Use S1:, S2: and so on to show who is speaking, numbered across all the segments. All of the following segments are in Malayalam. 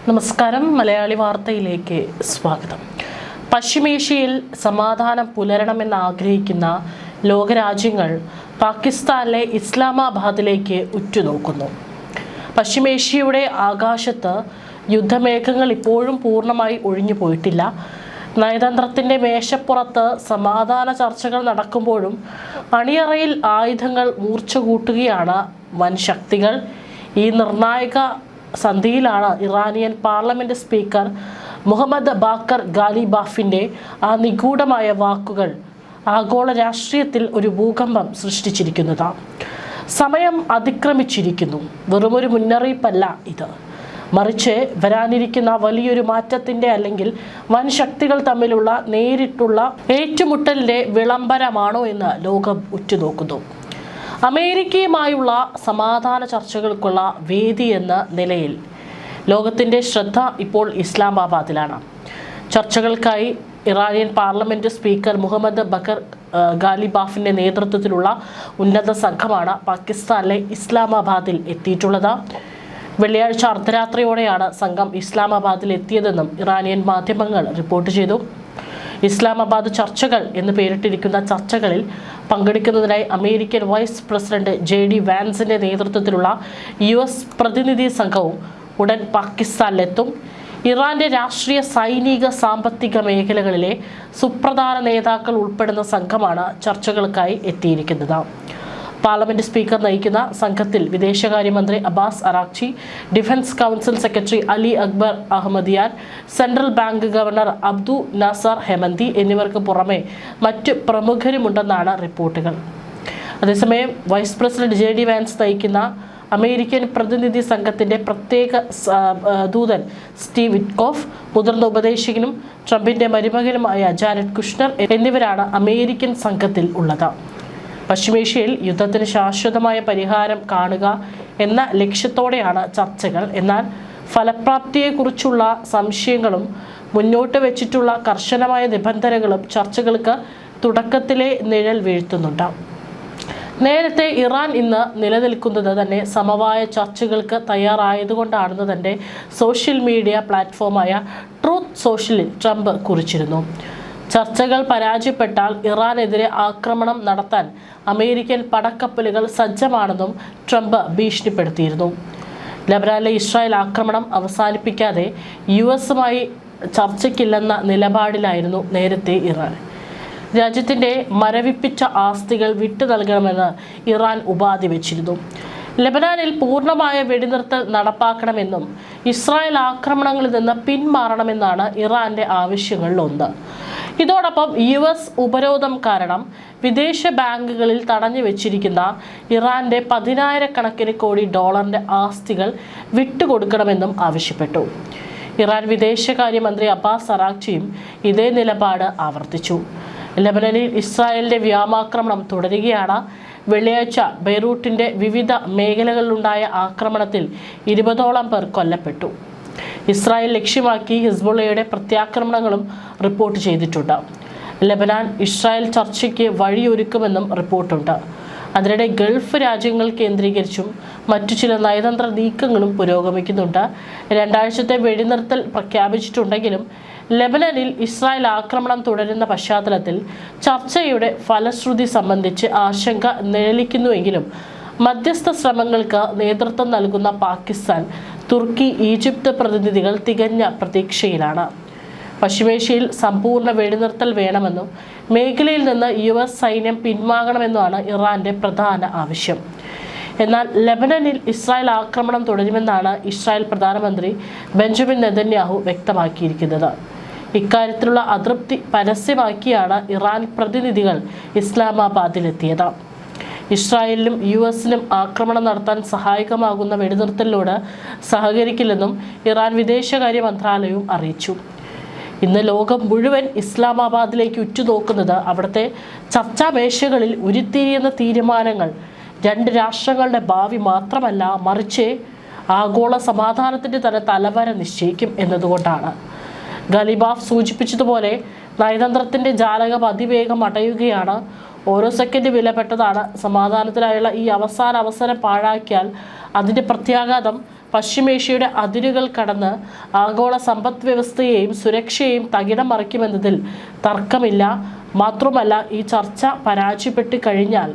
S1: നമസ്കാരം. മലയാളി വാർത്തയിലേക്ക് സ്വാഗതം. പശ്ചിമേഷ്യയിൽ സമാധാനം പുലരണമെന്ന് ആഗ്രഹിക്കുന്ന ലോകരാജ്യങ്ങൾ പാകിസ്ഥാനിലെ ഇസ്ലാമാബാദിലേക്ക് ഉറ്റുനോക്കുന്നു. പശ്ചിമേഷ്യയുടെ ആകാശത്ത് യുദ്ധമേഘങ്ങൾ ഇപ്പോഴും പൂർണ്ണമായി ഒഴിഞ്ഞു പോയിട്ടില്ല. നയതന്ത്രത്തിൻ്റെ മേശപ്പുറത്ത് സമാധാന ചർച്ചകൾ നടക്കുമ്പോഴും അണിയറയിൽ ആയുധങ്ങൾ മൂർച്ച കൂട്ടുകയാണ് വൻ ശക്തികൾ. ഈ നിർണായക സന്ധിയിലാണ് ഇറാനിയൻ പാർലമെന്റ് സ്പീക്കർ മുഹമ്മദ് ബാക്കർ ഗാലിബാഫിൻ്റെ ആ നിഗൂഢമായ വാക്കുകൾ ആഗോള രാഷ്ട്രീയത്തിൽ ഒരു ഭൂകമ്പം സൃഷ്ടിച്ചിരിക്കുന്നത്. സമയം അതിക്രമിച്ചിരിക്കുന്നു. വെറുമൊരു മുന്നറിയിപ്പല്ല ഇത്, മറിച്ച് വരാനിരിക്കുന്ന വലിയൊരു മാറ്റത്തിൻ്റെ അല്ലെങ്കിൽ വൻ ശക്തികൾ തമ്മിലുള്ള നേരിട്ടുള്ള ഏറ്റുമുട്ടലിൻ്റെ വിളംബരമാണോ എന്ന് ലോകം ഉറ്റുനോക്കുന്നു. അമേരിക്കയുമായുള്ള സമാധാന ചർച്ചകൾക്കുള്ള വേദി എന്ന നിലയിൽ ലോകത്തിൻ്റെ ശ്രദ്ധ ഇപ്പോൾ ഇസ്ലാമാബാദിലാണ്. ചർച്ചകൾക്കായി Iranian parliament speaker Mohammad Bagher ഗാലിബാഫിൻ്റെ നേതൃത്വത്തിലുള്ള ഉന്നത സംഘമാണ് പാകിസ്ഥാനിലെ ഇസ്ലാമാബാദിൽ എത്തിയിട്ടുള്ളത്. വെള്ളിയാഴ്ച അർദ്ധരാത്രിയോടെയാണ് സംഘം ഇസ്ലാമാബാദിൽ എത്തിയതെന്നും ഇറാനിയൻ മാധ്യമങ്ങൾ റിപ്പോർട്ട് ചെയ്തു. ഇസ്ലാമാബാദ് ചർച്ചകൾ എന്ന് പേരിട്ടിരിക്കുന്ന ചർച്ചകളിൽ പങ്കെടുക്കുന്നതിനായി അമേരിക്കൻ വൈസ് പ്രസിഡന്റ് JD വാൻസിന്റെ നേതൃത്വത്തിലുള്ള US പ്രതിനിധി സംഘവും ഉടൻ പാകിസ്ഥാനിലെത്തും. ഇറാന്റെ രാഷ്ട്രീയ, സൈനിക, സാമ്പത്തിക മേഖലകളിലെ സുപ്രധാന നേതാക്കൾ ഉൾപ്പെടുന്ന സംഘമാണ് ചർച്ചകൾക്കായി എത്തിയിരിക്കുന്നത്. പാർലമെന്റ് സ്പീക്കർ നയിക്കുന്ന സംഘത്തിൽ വിദേശകാര്യമന്ത്രി Abbas Araghchi, defence council secretary Ali Akbar Ahmadian, central bank governor Abdu Nasser Hemmati എന്നിവർക്ക് പുറമെ മറ്റ് പ്രമുഖരുമുണ്ടെന്നാണ് റിപ്പോർട്ടുകൾ. അതേസമയം വൈസ് പ്രസിഡന്റ് JD വാൻസ് നയിക്കുന്ന അമേരിക്കൻ പ്രതിനിധി സംഘത്തിന്റെ പ്രത്യേക ദൂതൻ സ്റ്റീവ് വിറ്റ്കോഫ്, മുതിർന്ന ഉപദേശകനും ട്രംപിന്റെ മരുമകനുമായ ജാരഡ് കുഷ്നർ എന്നിവരാണ് അമേരിക്കൻ സംഘത്തിൽ ഉള്ളത്. പശ്ചിമേഷ്യയിൽ യുദ്ധത്തിന് ശാശ്വതമായ പരിഹാരം കാണുക എന്ന ലക്ഷ്യത്തോടെയാണ് ചർച്ചകൾ. എന്നാൽ ഫലപ്രാപ്തിയെക്കുറിച്ചുള്ള സംശയങ്ങളും മുന്നോട്ട് വെച്ചിട്ടുള്ള കർശനമായ നിബന്ധനകളും ചർച്ചകൾക്ക് തുടക്കത്തിലെ നിഴൽ വീഴ്ത്തുന്നുണ്ട്. നേരത്തെ ഇറാൻ ഇന്ന് നിലനിൽക്കുന്നത് തന്നെ സമവായ ചർച്ചകൾക്ക് തയ്യാറായതുകൊണ്ടാണെന്ന് തൻ്റെ സോഷ്യൽ മീഡിയ പ്ലാറ്റ്ഫോമായ ട്രൂത്ത് സോഷ്യലിൽ ട്രംപ് കുറിച്ചിരുന്നു. ചർച്ചകൾ പരാജയപ്പെട്ടാൽ ഇറാനെതിരെ ആക്രമണം നടത്താൻ അമേരിക്കൻ പടക്കപ്പലുകൾ സജ്ജമാണെന്നും ട്രംപ് ഭീഷണിപ്പെടുത്തിയിരുന്നു. ലബനാനിലെ ഇസ്രായേൽ ആക്രമണം അവസാനിപ്പിക്കാതെ US-മായി ചർച്ചയ്ക്കില്ലെന്ന നിലപാടിലായിരുന്നു നേരത്തെ ഇറാൻ. രാജ്യത്തിൻ്റെ മരവിപ്പിച്ച ആസ്തികൾ വിട്ടു നൽകണമെന്ന് ഇറാൻ ഉപാധി വെച്ചിരുന്നു. ലബനാനിൽ പൂർണ്ണമായ വെടിനിർത്തൽ നടപ്പാക്കണമെന്നും ഇസ്രായേൽ ആക്രമണങ്ങളിൽ നിന്ന് പിന്മാറണമെന്നാണ് ഇറാന്റെ ആവശ്യങ്ങളിലൊന്ന്. ഇതോടൊപ്പം US ഉപരോധം കാരണം വിദേശ ബാങ്കുകളിൽ തടഞ്ഞു വെച്ചിരിക്കുന്ന ഇറാന്റെ 10,000 കോടി ഡോളറിന്റെ ആസ്തികൾ വിട്ടുകൊടുക്കണമെന്നും ആവശ്യപ്പെട്ടു. ഇറാൻ വിദേശകാര്യമന്ത്രി അബ്ബാസ് അറാഖ്ചിയും ഇതേ നിലപാട് ആവർത്തിച്ചു. ലബനനിൽ ഇസ്രായേലിന്റെ വ്യോമാക്രമണം തുടരുകയാണ്. വെള്ളിയാഴ്ച ബെയ്റൂട്ടിന്റെ വിവിധ മേഖലകളിലുണ്ടായ ആക്രമണത്തിൽ 20ഓളം പേർ കൊല്ലപ്പെട്ടു. ഇസ്രായേൽ ലക്ഷ്യമാക്കി ഹിസ്ബുള്ളയുടെ പ്രത്യാക്രമണങ്ങളും റിപ്പോർട്ട് ചെയ്തിട്ടുണ്ട്. ലബനാൻ ഇസ്രായേൽ ചർച്ചയ്ക്ക് വഴിയൊരുക്കുമെന്നും റിപ്പോർട്ടുണ്ട്. അതിനിടെ ഗൾഫ് രാജ്യങ്ങൾ കേന്ദ്രീകരിച്ചും മറ്റു ചില നയതന്ത്ര നീക്കങ്ങളും പുരോഗമിക്കുന്നുണ്ട്. 2 ആഴ്ചത്തെ വെടിനിർത്തൽ പ്രഖ്യാപിച്ചിട്ടുണ്ടെങ്കിലും ലബനനിൽ ഇസ്രായേൽ ആക്രമണം തുടരുന്ന പശ്ചാത്തലത്തിൽ ചർച്ചയുടെ ഫലശ്രുതി സംബന്ധിച്ച് ആശങ്ക നിഴലിക്കുന്നുവെങ്കിലും മധ്യസ്ഥ ശ്രമങ്ങൾക്ക് നേതൃത്വം നൽകുന്ന പാകിസ്ഥാൻ, തുർക്കി, ഈജിപ്ത് പ്രതിനിധികൾ തികഞ്ഞ പ്രതീക്ഷയിലാണ്. പശ്ചിമേഷ്യയിൽ സമ്പൂർണ്ണ വെടിനിർത്തൽ വേണമെന്നും മേഖലയിൽ നിന്ന് US സൈന്യം പിന്വാങ്ങണമെന്നുമാണ് ഇറാന്റെ പ്രധാന ആവശ്യം. എന്നാൽ ലബനനിൽ ഇസ്രായേൽ ആക്രമണം തുടരുമെന്നാണ് ഇസ്രായേൽ പ്രധാനമന്ത്രി ബെഞ്ചമിൻ നെതന്യാഹു വ്യക്തമാക്കിയിരിക്കുന്നത്. ഇക്കാര്യത്തിലുള്ള അതൃപ്തി പരസ്യമാക്കിയാണ് ഇറാൻ പ്രതിനിധികൾ ഇസ്ലാമാബാദിലെത്തിയത്. ഇസ്രായേലിനും US-നും ആക്രമണം നടത്താൻ സഹായകമാകുന്ന വെടിനിർത്തലിനോട് സഹകരിക്കില്ലെന്നും ഇറാൻ വിദേശകാര്യ മന്ത്രാലയവും അറിയിച്ചു. ഇന്ന് ലോകം മുഴുവൻ ഇസ്ലാമാബാദിലേക്ക് ഉറ്റുനോക്കുന്നത് അവിടുത്തെ ചർച്ചാമേശകളിൽ ഉരുത്തിരിയുന്ന തീരുമാനങ്ങൾ 2 രാഷ്ട്രങ്ങളുടെ ഭാവി മാത്രമല്ല, മറിച്ച് ആഗോള സമാധാനത്തിൻ്റെ തന്നെ തലവര നിശ്ചയിക്കും എന്നതുകൊണ്ടാണ്. ഗാലിബാഫ് സൂചിപ്പിച്ചതുപോലെ നയതന്ത്രത്തിൻ്റെ ജാലകം അതിവേഗം അടയുകയാണ്. ഓരോ സെക്കൻഡ് വിലപ്പെട്ടതാണ്. സമാധാനത്തിനായുള്ള ഈ അവസാന അവസരം പാഴാക്കിയാൽ അതിൻ്റെ പ്രത്യാഘാതം പശ്ചിമേഷ്യയുടെ അതിരുകൾ കടന്ന് ആഗോള സമ്പദ് വ്യവസ്ഥയെയും സുരക്ഷയെയും തകിടം മറിക്കുമെന്നതിൽ തർക്കമില്ല. മാത്രമല്ല, ഈ ചർച്ച പരാജയപ്പെട്ട് കഴിഞ്ഞാൽ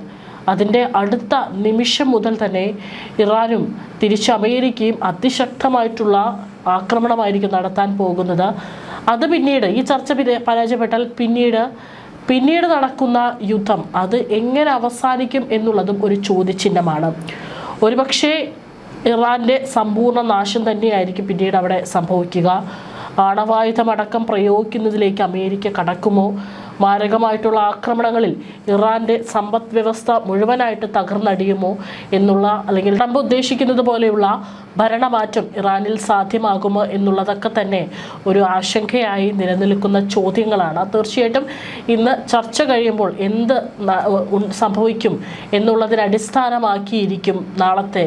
S1: അതിൻ്റെ അടുത്ത നിമിഷം മുതൽ തന്നെ ഇറാനും തിരിച്ച് അമേരിക്കയും അതിശക്തമായിട്ടുള്ള ആക്രമണമായിരിക്കും നടത്താൻ പോകുന്നത്. അത് പിന്നീട് ഈ ചർച്ച പരാജയപ്പെട്ടാൽ പിന്നീട് നടക്കുന്ന യുദ്ധം അത് എങ്ങനെ അവസാനിക്കും എന്നുള്ളതും ഒരു ചോദ്യചിഹ്നമാണ്. ഒരുപക്ഷെ ഇറാൻ്റെ സമ്പൂർണ്ണ നാശം തന്നെയായിരിക്കും പിന്നീട് അവിടെ സംഭവിക്കുക. ആണവായുധമടക്കം പ്രയോഗിക്കുന്നതിലേക്ക് അമേരിക്ക കടക്കുമോ? മാരകമായിട്ടുള്ള ആക്രമണങ്ങളിൽ ഇറാൻ്റെ സമ്പദ് വ്യവസ്ഥ മുഴുവനായിട്ട് തകർന്നടിയുമോ എന്നുള്ള, അല്ലെങ്കിൽ ട്രംപ് ഉദ്ദേശിക്കുന്നത് പോലെയുള്ള ഭരണമാറ്റം ഇറാനിൽ സാധ്യമാകുമോ എന്നുള്ളതൊക്കെ തന്നെ ഒരു ആശങ്കയായി നിലനിൽക്കുന്ന ചോദ്യങ്ങളാണ്. തീർച്ചയായിട്ടും ഇന്ന് ചർച്ച കഴിയുമ്പോൾ എന്ത് സംഭവിക്കും എന്നുള്ളതിനെ അടിസ്ഥാനമാക്കിയിരിക്കും നാളത്തെ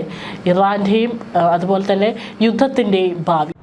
S1: ഇറാൻ്റെയും അതുപോലെ തന്നെ യുദ്ധത്തിൻ്റെയും ഭാവി.